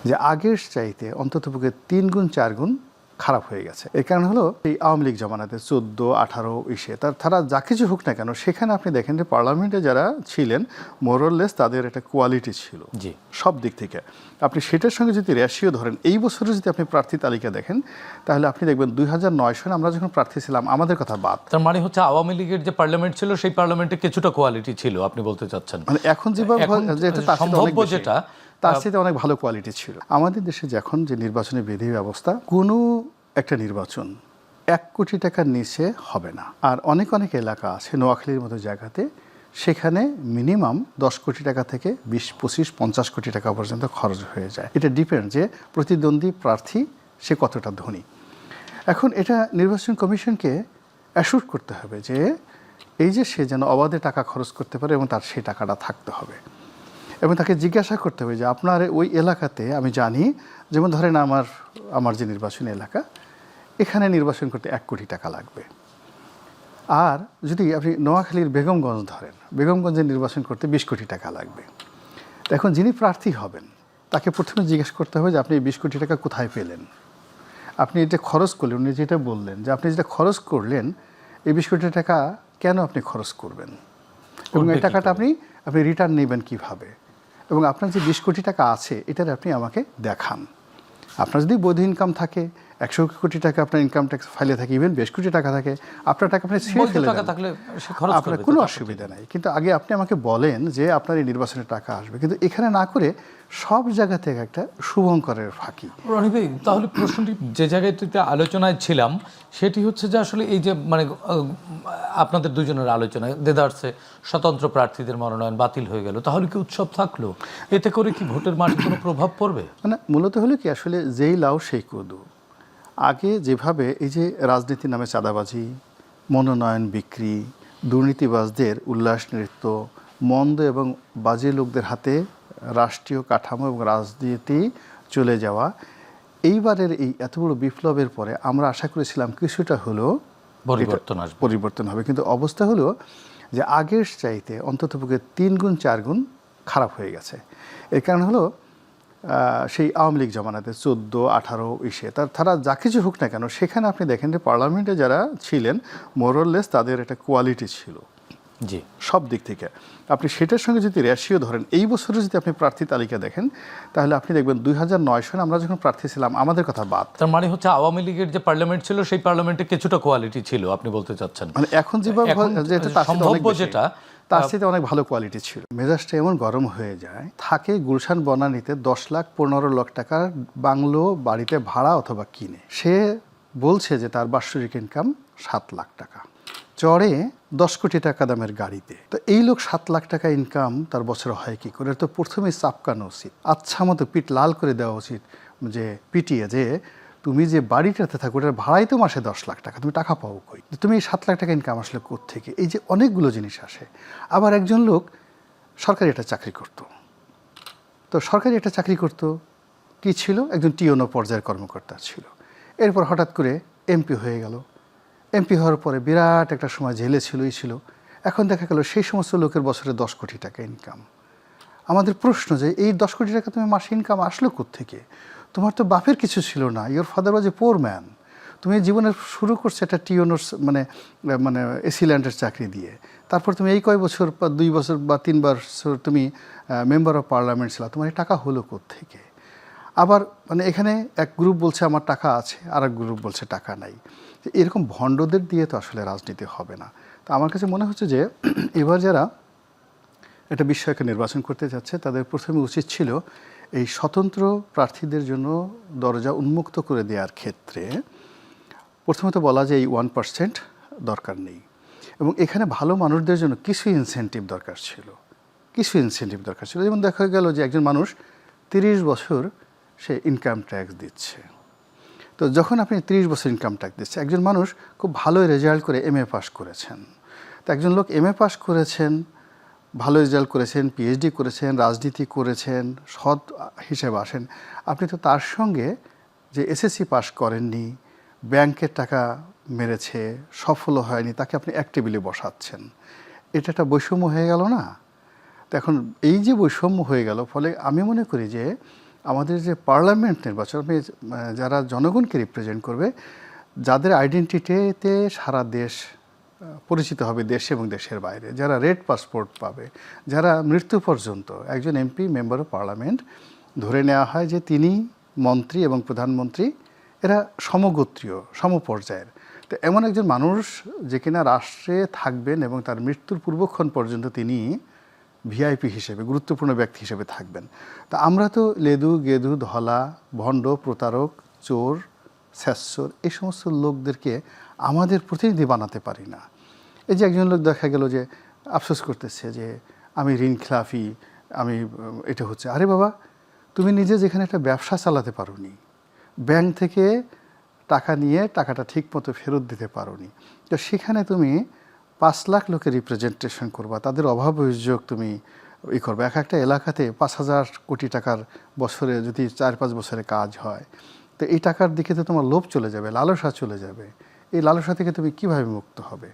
যে আগের চাইতে অন্ততপক্ষে 3 গুণ 4 গুণ খারাপ হয়ে গেছে। এর কারণ হলো এই আওয়ামী লীগ জমানাতে 14, 18 ইসে তারা যা কিছু হোক না কেন, সেখানে আপনি দেখেন যে পার্লামেন্টে যারা ছিলেন মোরলেস তাদের একটা কোয়ালিটি ছিল সব দিক থেকে। আপনি সেটার সঙ্গে যদি রেশিও ধরেন, এই বছরে যদি আপনি প্রার্থী তালিকা দেখেন, তাহলে আপনি দেখবেন 2009 সালে আমরা যখন প্রার্থী ছিলাম, আমাদের কথা বাদ, তার মানে হচ্ছে আওয়ামী লীগের যে পার্লামেন্ট ছিল সেই পার্লামেন্টে কিছুটা কোয়ালিটি ছিল আপনি বলতে চাচ্ছেন। মানে এখন যেভাবে সম্ভাব্য যেটা তার সাথে অনেক ভালো কোয়ালিটি ছিল। আমাদের দেশে যখন যে নির্বাচনী বিধি ব্যবস্থা, কোনো একটা নির্বাচন 1 কোটি টাকার নিচে হবে না। আর অনেক অনেক এলাকা আছে নোয়াখালীর মতো জায়গাতে, সেখানে মিনিমাম 10 কোটি টাকা থেকে 20, 25, 50 কোটি টাকা পর্যন্ত খরচ হয়ে যায়। এটা ডিপেন্ড যে প্রতিদ্বন্দ্বী প্রার্থী সে কতটা ধনী। এখন এটা নির্বাচন কমিশনকে অ্যাসুর করতে হবে যে এই যে সে যেন অবাধে টাকা খরচ করতে পারে এবং তার সেই টাকাটা থাকতে হবে। এবং তাকে জিজ্ঞাসা করতে হবে যে আপনার ওই এলাকাতে, আমি জানি যেমন ধরেন আমার যে নির্বাচনী এলাকা, এখানে নির্বাচন করতে 1 কোটি টাকা লাগবে। আর যদি আপনি নোয়াখালীর বেগমগঞ্জ ধরেন, বেগমগঞ্জে নির্বাচন করতে 20 কোটি টাকা লাগবে। এখন যিনি প্রার্থী হবেন তাকে প্রথমে জিজ্ঞেস করতে হবে যে আপনি 20 কোটি টাকা কোথায় পেলেন, আপনি এটা খরচ করলেন, উনি যেটা বললেন যে আপনি যেটা খরচ করলেন, এই 20 কোটি টাকা কেন আপনি খরচ করবেন, এবং এই টাকাটা আপনি রিটার্ন নেবেন কিভাবে, এবং আপনার যে 20 কোটি টাকা আছে এটার আপনি আমাকে দেখান। আপনার যদি বৈধ ইনকাম থাকে, 100 কোটি টাকা আপনার ইনকাম ট্যাক্স ফাইলে থাকে, ইভেন 20 কোটি টাকা থাকে, আপনার টাকা আপনি ছেড়ে ফেলে দেন, আপনার কোনো অসুবিধা নাই। কিন্তু আগে আপনি আমাকে বলেন যে আপনার এই নির্বাচনের টাকা আসবে, কিন্তু এখানে না করে সব জায়গা থেকে একটা শুভঙ্করের ফাঁকি। রনি ভাই, তাহলে প্রশ্নটি যে জায়গাটিতে আলোচনায় ছিলাম সেটি হচ্ছে যে আসলে এই যে মানে আপনাদের দুজনের আলোচনায় দেদারসে স্বতন্ত্র প্রার্থীদের মনোনয়ন বাতিল হয়ে গেল, তাহলে কি উৎসব থাকলো? এতে করে কি ভোটের মাঠে কোনো প্রভাব পড়বে? মানে মূলত হলো কি, আসলে যেই লাউ সেই কদু। আগে যেভাবে এই যে রাজনীতির নামে চাঁদাবাজি, মনোনয়ন বিক্রি, দুর্নীতিবাজদের উল্লাস নৃত্য, মন্দ এবং বাজে লোকদের হাতে রাষ্ট্রীয় কাঠামো এবং রাজনীতি চলে যাওয়া, এইবারের এই এত বড় বিপ্লবের পরে আমরা আশা করেছিলাম কিছুটা হলেও পরিবর্তন হবে, কিন্তু অবস্থা হলো যে আগের চাইতে অন্ততপক্ষে 3 গুণ 4 গুণ খারাপ হয়ে গেছে। এর কারণ হলো সেই আওয়ামী লীগ জমানাতে 14, 18 ইসে তারা যা কিছু হোক না কেন, সেখানে আপনি দেখেন যে পার্লামেন্টে যারা ছিলেন মোরলেস তাদের একটা কোয়ালিটি ছিল সব দিক থেকে। আপনি সেটার সঙ্গে যদি রেশিও ধরেন, এই বছরে যদি আপনি প্রার্থী তালিকা দেখেন, তাহলে আপনি দেখবেন 2009 সালে আমরা যখন প্রার্থী ছিলাম, আমাদের কথা বাদ, তার মানে হচ্ছে আওয়ামী লীগের যে পার্লামেন্ট ছিল সেই পার্লামেন্টে কিছুটা কোয়ালিটি ছিল আপনি বলতে চাচ্ছেন। মানে এখন যেভাবে তার সাথে অনেক ভালো কোয়ালিটি ছিল। মেজাজটা এমন গরম হয়ে যায়, থাকে গুলশান বনানীতে 10 লাখ 15 লাখ টাকার বাংলো বাড়িতে ভাড়া অথবা কিনে, সে বলছে যে তার বাৎসরিক ইনকাম 7 লাখ টাকা, চড়ে 10 কোটি টাকা দামের গাড়িতে। তো এই লোক 7 লাখ টাকা ইনকাম তার বছরে হয় কি করে? তো প্রথমেই চাপকানো উচিত, আচ্ছা মতো পিঠ লাল করে দেওয়া উচিত, যে পিটিয়ে যে তুমি যে বাড়িটাতে থাকো ওটার ভাড়াই তো মাসে 10 লাখ টাকা, তুমি টাকা পাও কই? তুমি এই 7 লাখ টাকা ইনকাম আসলে কোত্থেকে? এই যে অনেকগুলো জিনিস আসে। আবার একজন লোক সরকারি একটা চাকরি করত, তো সরকারি একটা চাকরি করত কি ছিল, একজন টিওনো পর্যায়ের কর্মকর্তা ছিল। এরপর হঠাৎ করে এমপি হয়ে গেল। এমপি হওয়ার পরে বিরাট একটা সময় জেলে ছিল। এখন দেখা গেল সেই সমস্ত লোকের বছরে 10 কোটি টাকা ইনকাম। আমাদের প্রশ্ন যে এই 10 কোটি টাকা তুমি মাসে ইনকাম আসলো কোত্থেকে? তোমার তো বাপের কিছু ছিল না, your father was A poor man. তুমি জীবনে শুরু করছো একটা টিওনোর মানে এসিল্যান্ডের চাকরি দিয়ে, তারপর তুমি এই কয় বছর 2 বছর বা 3 বছর তুমি মেম্বার অফ পার্লামেন্ট ছিল, তোমার এই টাকা হলো কোত্থেকে? আবার মানে এখানে এক গ্রুপ বলছে আমার টাকা আছে, আর এক গ্রুপ বলছে টাকা নাই। এরকম ভণ্ডদের দিয়ে তো আসলে রাজনীতি হবে না। তো আমার কাছে মনে হচ্ছে যে এবার যারা একটা বিষয়কে নির্বাচন করতে যাচ্ছে, তাদের প্রথমে উচিত ছিল এই স্বতন্ত্র প্রার্থীদের জন্য দরজা উন্মুক্ত করে দেওয়ার ক্ষেত্রে প্রথমত বলা যে এই 1% দরকার নেই, এবং এখানে ভালো মানুষদের জন্য কিছু ইনসেন্টিভ দরকার ছিল। যেমন দেখা গেল যে একজন মানুষ 30 বছর সে ইনকাম ট্যাক্স দিচ্ছে। তো যখন আপনি 30 বছর ইনকাম ট্যাক্স দিচ্ছে, একজন মানুষ খুব ভালো রেজাল্ট করে MA পাস করেছেন, তো একজন লোক MA পাস করেছেন, ভালো রেজাল্ট করেছেন, PhD করেছেন, রাজনীতি করেছেন, সৎ হিসেবে আসেন, আপনি তো তার সঙ্গে যে SSC পাস করেননি, ব্যাংকের টাকা মেরেছে, সফল হয়নি, তাকে আপনি এক টেবিলে বসাচ্ছেন। এটা একটা বৈষম্য হয়ে গেল না? তো এখন এই যে বৈষম্য হয়ে গেল, ফলে আমি মনে করি যে আমাদের যে পার্লামেন্ট নির্বাচন যারা জনগণকে রিপ্রেজেন্ট করবে, যাদের আইডেন্টিটিতে সারা দেশ পরিচিত হবে, দেশ এবং দেশের বাইরে, যারা রেড পাসপোর্ট পাবে, যারা মৃত্যু পর্যন্ত একজন এমপি মেম্বার অফ পার্লামেন্ট ধরে নেওয়া হয় যে তিনি মন্ত্রী এবং প্রধানমন্ত্রী এরা সমগোত্রীয় সমপর্যায়ের। তো এমন একজন মানুষ যে কিনা রাষ্ট্রে থাকবেন এবং তার মৃত্যুর পূর্বক্ষণ পর্যন্ত তিনি ভিআইপি হিসেবে, গুরুত্বপূর্ণ ব্যক্তি হিসেবে থাকবেন। তা আমরা তো লেদু গেদু ধলা ভণ্ড প্রতারক চোর স্যাসর এই সমস্ত লোকদেরকে আমাদের প্রতিনিধি বানাতে পারি না। এই যে একজন লোক দেখা গেল যে আফসোস করতেছে যে আমি ঋণ খেলাফি, আমি এটা হচ্ছে, আরে বাবা তুমি নিজে যেখানে একটা ব্যবসা চালাতে পারোনি, ব্যাংক থেকে টাকা নিয়ে টাকাটা ঠিক মতো ফেরত দিতে পারোনি, তো সেখানে তুমি 5 লাখ লোকের রিপ্রেজেন্টেশন করবা, তাদের অভাব অভিযোগ তুমি করবে। একটা এলাকাতে 5,000 কোটি টাকার বছরে যদি 4-5 বছরে কাজ হয়, তো এই টাকার দিকে তো তোমার লোভ চলে যাবে, লালসা চলে যাবে। এই লালসা থেকে তুমি কিভাবে মুক্ত হবে?